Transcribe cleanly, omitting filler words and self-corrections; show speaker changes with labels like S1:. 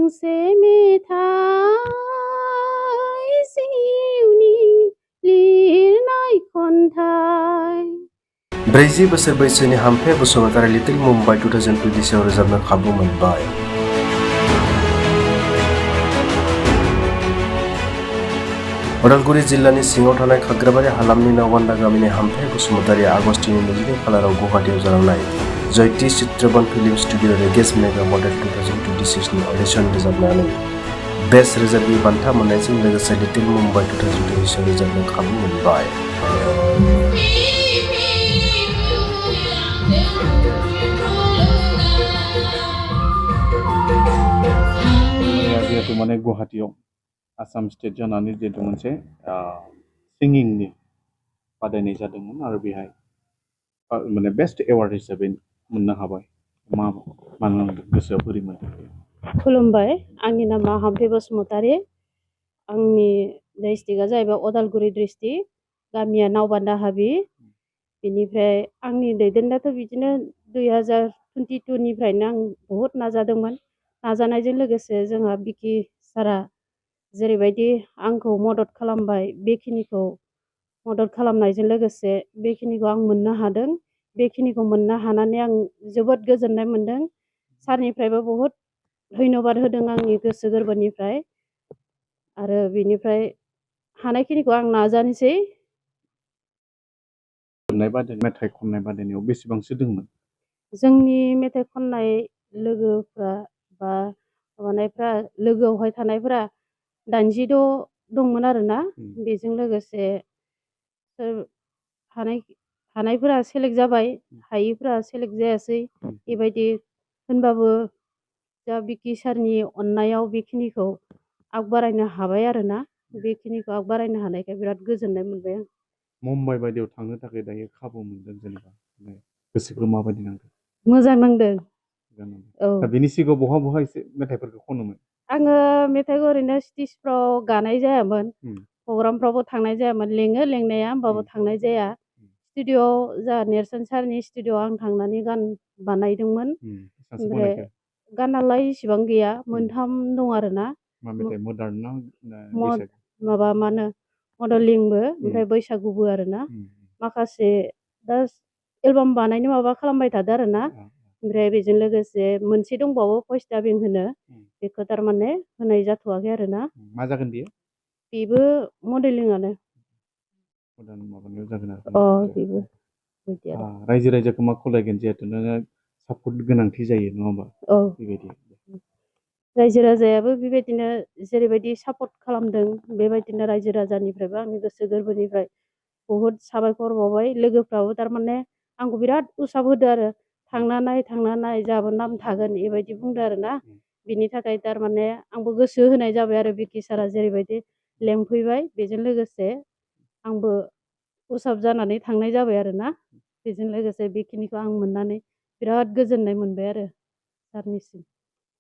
S1: गांसे मेथाइ जिउनि लिरनाय खन्थाइ
S2: 40 बोसोर बैसोनि हामफे बसुमतारी लिटिल मुम्बाइ 2020 आव रोजाबनो खाबु मोनबाय। उदालगुरि जिल्लानि सिङाव थानाय खाग्राबारि हालामनि नावबान्दा गामिनि हामफे बसुमतारीआ आगस्टनि 22 खालाराव गुवाहाटीआव जालांनाय जयति चित्रबन फिल्म स्टुडिअ रेगेस मेगा मडेल 2026 नि अडिशन रोजाबनानै बेस्ट रोजाबगिरि बान्था मोननायजों लोगोसे लिटिल मुम्बाइ 2026 आव रोजाबनो खाबु मोनबाय।
S3: जिहेतु माने गुवाहाटीआव आसाम स्टेट जानानै जिहेतु मोनसे सिंगिंनि बादायनाय जादोंमोन आरो बेहाय माने बेस्ट एवार्ड हिसाबै मोननो हाबाय। मानो गोसोआव बोरै मोनदों?
S1: खुलुमबाय, आंनि नामा हामफे बसुमतारी। आंनि डिस्ट्रिक्टआ जाहैबाय उदालगुरि डिस्ट्रिक्ट, गामिया नावबान्दा हाबि। बेनिफ्राय आंनि दैदेननायाथ' बिदिनो 2022 निफ्रायनो आं बहुद नाजादोंमोन। नाजानायजों लोगोसे जोंहा बिकि सारा जेरैबायदि आंखौ मदद खालामबाय, बेखिनिखौ मदद खालामनायजों लोगोसे बेखिनिखौ आं मोननो हादों। बेखिनिखौ मोननो हानानै आं जोबोद गोजोननाय मोनदों। सारनिफ्रायबो बहुद धन्यबाद होदों आंनि गोसो गोरबोनिफ्राय। आरो बेनिफ्राय हानायखिनिखौ आं नाजानोसै।
S3: मेथाइ खननाय बादायनायाव बेसेबांसो दंमोन?
S1: जोंनि मेथाइ खननाय लोगोफ्रा बा माबानायफ्रा लोगोआवहाय थानायफ्रा 86 दंमोन आरोना। बेजों लोगोसे हानायफोरा सेलेक्ट जाबाय, हायिफोरा सेलेक्ट जायासै। बेबायदि होनबाबो जा बिकि सारनि अननायाव बेखिनिखौ आग बारायनो हाबाय आरोना। बेखिनिखौ आग बारायनो हानायखाय बिराद गोजोननाय मोनबाय आं।
S3: मुम्बाइ बायदियाव थांनो थाखाय दायो खाबु मोनदों, जेनेबा गोसोखौ माबायदि नांदों?
S1: मोजां नांदों। औ।
S3: दा बिनि सिगाङाव बहा एसे मेथाइफोरखौ खनोमोन?
S1: आङो मेथाइखौ ओरैनो स्टेजफ्राव गानाय जायामोन, प्रग्रामफ्रावबो थांनाय जायामोन। लेङो लेंनाया, होमबाबो थांनाय जाया। स्टुडिअ'आव जा नेरसोन सारनि स्टुडिअ'आव आं थांनानै गान बानायदोंमोन। ओमफ्राय गानालाय इसिबां गैया, मोनथाम दं आरोना।
S3: मदार्न ना
S1: माबा मा होनो मडेलिंबो, ओमफ्राय बैसागुबो आरोना। माखासे दा एलबाम बानायनो माबा खालामबाय थादो आरोना। ओमफ्राय बेजों लोगोसे मोनसे दंबावो भइस डाबिं होनो, बेखौ थारमाने होनाय जाथ'वाखै आरोना।
S3: मा जागोन बेयो?
S1: बेबो मडेलिंआनो।
S3: माबानायाव जागोन आरो
S1: बेबो बिदि आरो।
S3: रायजो राजाखौ मा खावलायगोन, जिहेतु नोङो सापर्ट गोनांथि जायो, नङा होमबा? बेबायदि
S1: रायजो राजायाबो बेबायदिनो जेरैबायदि सापर्ट खालामदों, बेबायदिनो रायजो राजानिफ्रायबो आंनि गोसो गोरबोनिफ्राय बहुद साबायखर बावबाय। लोगोफ्राबो थारमाने आंखौ बिराद उसाब होदो आरो, थांना नाय जोंहाबो नाम थागोन बेबायदि बुंदो आरोना। बिनि थाखाय थारमाने आंबो गोसो होनाय जाबाय आरो बिकि सारा जेरैबायदि लेंफैबाय, बेजों लोगोसे आंबो उसाब जानानै थांनाय जाबाय आरोना। बेजों लोगोसे बेखिनिखौ आं मोननानै बिराद गोजोननाय मोनबाय आरो सारनिसिम।